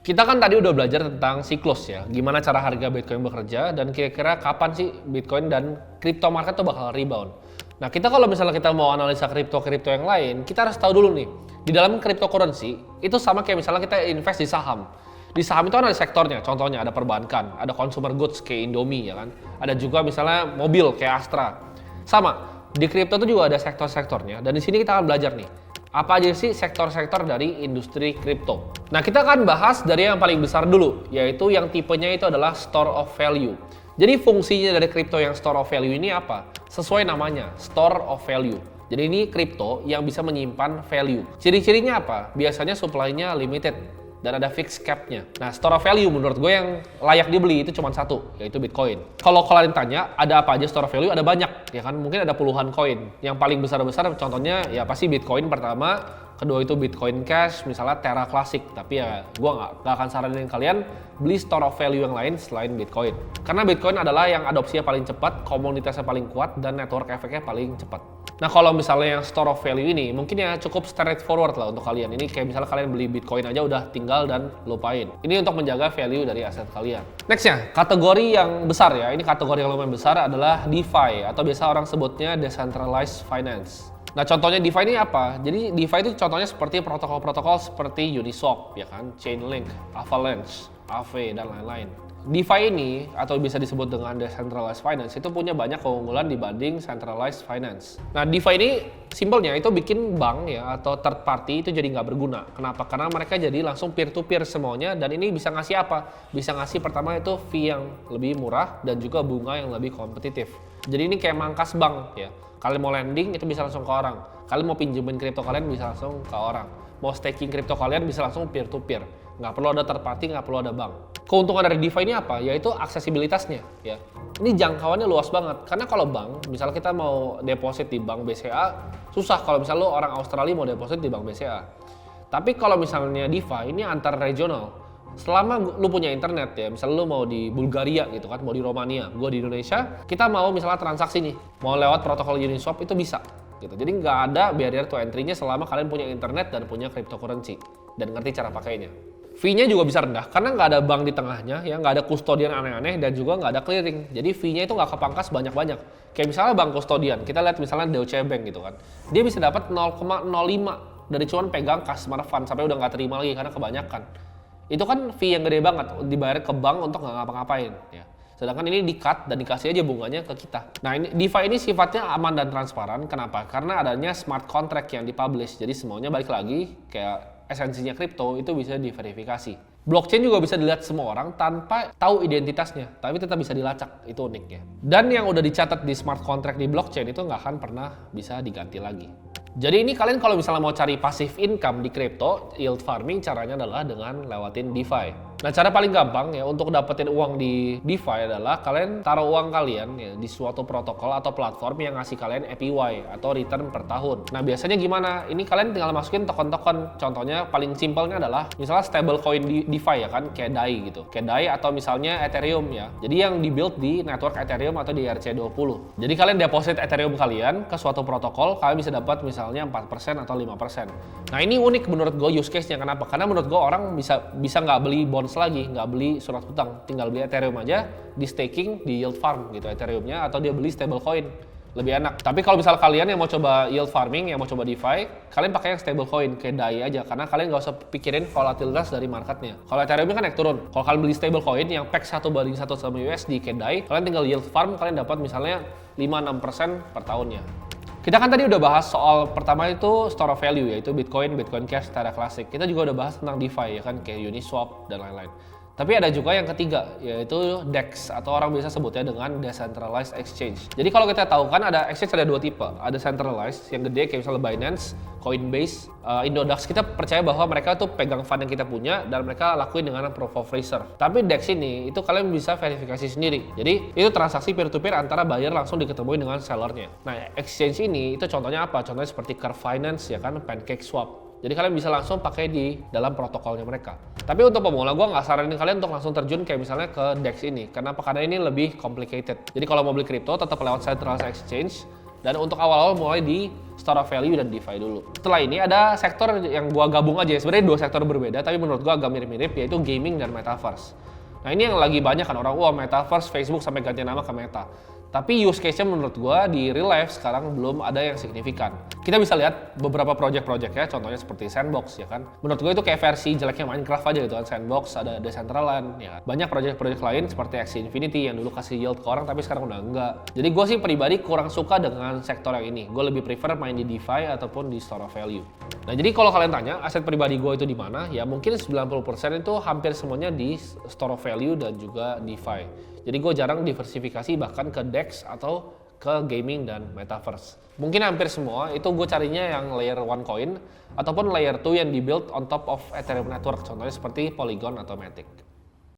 Kita kan tadi udah belajar tentang siklus ya, gimana cara harga Bitcoin bekerja dan kira-kira kapan sih Bitcoin dan crypto market tuh bakal rebound. Nah, kita kalau misalnya kita mau analisa kripto-kripto yang lain, kita harus tahu dulu nih, di dalam cryptocurrency itu sama kayak misalnya kita invest di saham. Di saham itu kan ada sektornya, contohnya ada perbankan, ada consumer goods kayak Indomie ya kan, ada juga misalnya mobil kayak Astra. Sama, di kripto itu juga ada sektor-sektornya dan di sini kita akan belajar nih, apa aja sih sektor-sektor dari industri kripto. Nah, kita akan bahas dari yang paling besar dulu, yaitu yang tipenya itu adalah store of value. Jadi fungsinya dari kripto yang store of value ini apa? Sesuai namanya, store of value. Jadi ini kripto yang bisa menyimpan value. Ciri-cirinya apa? Biasanya supply-nya limited dan ada fixed cap-nya. Nah, store of value menurut gue yang layak dibeli itu cuma satu, yaitu Bitcoin. Kalau kalian tanya, ada apa aja store of value? Ada banyak, ya kan? Mungkin ada puluhan koin. Yang paling besar-besar contohnya ya pasti Bitcoin pertama, kedua itu Bitcoin Cash, misalnya Terra Classic. Tapi ya gue nggak akan saranin kalian beli store of value yang lain selain Bitcoin. Karena Bitcoin adalah yang adopsinya paling cepat, komunitasnya paling kuat, dan network efeknya paling cepat. Nah, kalau misalnya yang store of value ini mungkin ya cukup straightforward lah untuk kalian. Ini kayak misalnya kalian beli Bitcoin aja udah tinggal dan lupain. Ini untuk menjaga value dari aset kalian. Nextnya, kategori yang besar ya. Ini kategori yang lumayan besar adalah DeFi atau biasa orang sebutnya Decentralized Finance. Nah, contohnya DeFi ini apa? Jadi DeFi itu contohnya seperti protokol-protokol seperti Uniswap, ya kan, Chainlink, Avalanche, Aave, dan lain-lain. DeFi ini, atau bisa disebut dengan Decentralized Finance, itu punya banyak keunggulan dibanding Centralized Finance. Nah, DeFi ini simpelnya itu bikin bank ya, atau third party itu jadi nggak berguna. Kenapa? Karena mereka jadi langsung peer-to-peer semuanya, dan ini bisa ngasih apa? Bisa ngasih pertama itu fee yang lebih murah, dan juga bunga yang lebih kompetitif. Jadi ini kayak mangkas bank ya. Kalian mau lending itu bisa langsung ke orang. Kalian mau pinjemin kripto kalian bisa langsung ke orang. Mau staking kripto kalian bisa langsung peer-to-peer. Nggak perlu ada third party, nggak perlu ada bank. Keuntungan dari DeFi ini apa? Yaitu aksesibilitasnya ya. Ini jangkauannya luas banget. Karena kalau bank, misalnya kita mau deposit di bank BCA, susah kalau misalnya lo orang Australia mau deposit di bank BCA. Tapi kalau misalnya DeFi ini antar regional. Selama lu punya internet ya, misalnya lu mau di Bulgaria gitu kan, mau di Romania, gua di Indonesia, kita mau misalnya transaksi nih, mau lewat protokol Uniswap itu bisa gitu. Jadi nggak ada barrier to entry-nya selama kalian punya internet dan punya cryptocurrency dan ngerti cara pakainya. Fee-nya juga bisa rendah karena nggak ada bank di tengahnya, ya nggak ada kustodian aneh-aneh dan juga nggak ada clearing. Jadi fee-nya itu nggak kepangkas banyak-banyak. Kayak misalnya bank kustodian, kita lihat misalnya Deutsche Bank gitu kan, dia bisa dapat 0,05 dari cuman pegang customer fund sampai udah nggak terima lagi karena kebanyakan. Itu kan fee yang gede banget dibayar ke bank untuk nggak ngapa-ngapain ya. Sedangkan ini di-cut dan dikasih aja bunganya ke kita. Nah, ini DeFi ini sifatnya aman dan transparan. Kenapa? Karena adanya smart contract yang dipublish. Jadi semuanya balik lagi kayak esensinya kripto itu bisa diverifikasi. Blockchain juga bisa dilihat semua orang tanpa tahu identitasnya, tapi tetap bisa dilacak. Itu uniknya. Dan yang udah dicatat di smart contract di blockchain itu nggak akan pernah bisa diganti lagi. Jadi ini kalian kalau misalnya mau cari passive income di crypto, yield farming caranya adalah dengan lewatin DeFi. Nah, cara paling gampang ya untuk dapetin uang di DeFi adalah kalian taruh uang kalian ya di suatu protokol atau platform yang ngasih kalian APY atau return per tahun. Nah, biasanya gimana? Ini kalian tinggal masukin token-token. Contohnya paling simpelnya adalah misalnya stablecoin di DeFi ya kan, kayak DAI gitu. Kayak DAI atau misalnya Ethereum ya. Jadi yang di-build di network Ethereum atau di ERC20. Jadi kalian deposit Ethereum kalian ke suatu protokol, kalian bisa dapat misalnya 4% atau 5%. Nah, ini unik menurut gue use case-nya. Kenapa? Karena menurut gue orang bisa nggak beli bonds lagi, nggak beli surat hutang, tinggal beli Ethereum aja, di staking, di yield farm gitu Ethereum-nya, atau dia beli stablecoin, lebih enak. Tapi kalau misal kalian yang mau coba yield farming, yang mau coba DeFi, kalian pakai yang stablecoin kayak DAI aja, karena kalian nggak usah pikirin volatilitas dari marketnya. Kalau Ethereum kan naik turun. Kalau kalian beli stablecoin yang peg 1:1 sama USD kayak DAI, kalian tinggal yield farm, kalian dapat misalnya 5-6% per tahunnya. Kita kan tadi udah bahas soal pertama itu store of value, yaitu Bitcoin, Bitcoin Cash, Terra Classic. Kita juga udah bahas tentang DeFi ya kan, kayak Uniswap dan lain-lain. Tapi ada juga yang ketiga, yaitu DEX atau orang biasa sebutnya dengan Decentralized Exchange. Jadi kalau kita tahu kan ada exchange ada dua tipe, ada centralized yang gede kayak misalnya Binance, Coinbase, Indodax. Kita percaya bahwa mereka tuh pegang fund yang kita punya dan mereka lakuin dengan proof of reserve. Tapi DEX ini itu kalian bisa verifikasi sendiri. Jadi itu transaksi peer-to-peer antara buyer langsung diketemuin dengan sellernya. Nah, exchange ini itu contohnya apa? Contohnya seperti Curve Finance ya kan, PancakeSwap. Jadi kalian bisa langsung pakai di dalam protokolnya mereka. Tapi untuk pemula, gue nggak saranin kalian untuk langsung terjun kayak misalnya ke DEX ini. Kenapa? Karena ini lebih complicated. Jadi kalau mau beli kripto, tetap lewat centralized exchange. Dan untuk awal-awal mulai di store of value dan DeFi dulu. Setelah ini ada sektor yang gua gabung aja, sebenarnya 2 sektor berbeda, tapi menurut gua agak mirip-mirip, yaitu gaming dan metaverse. Nah ini yang lagi banyak kan orang, wah metaverse, Facebook sampai ganti nama ke Meta. Tapi use case-nya menurut gua di real life sekarang belum ada yang signifikan. Kita bisa lihat beberapa project-project ya, contohnya seperti Sandbox ya kan. Menurut gua itu kayak versi jeleknya Minecraft aja gitu kan. Sandbox, ada Decentraland ya kan. Banyak project-project lain seperti Axie Infinity yang dulu kasih yield ke orang tapi sekarang udah enggak. Jadi gua sih pribadi kurang suka dengan sektor yang ini. Gua lebih prefer main di DeFi ataupun di store of value. Nah jadi kalau kalian tanya aset pribadi gua itu di mana, ya mungkin 90% itu hampir semuanya di store of value dan juga DeFi. Jadi gue jarang diversifikasi bahkan ke DEX atau ke gaming dan metaverse. Mungkin hampir semua itu gue carinya yang layer 1 coin ataupun layer 2 yang dibuild on top of Ethereum network, contohnya seperti Polygon atau Matic.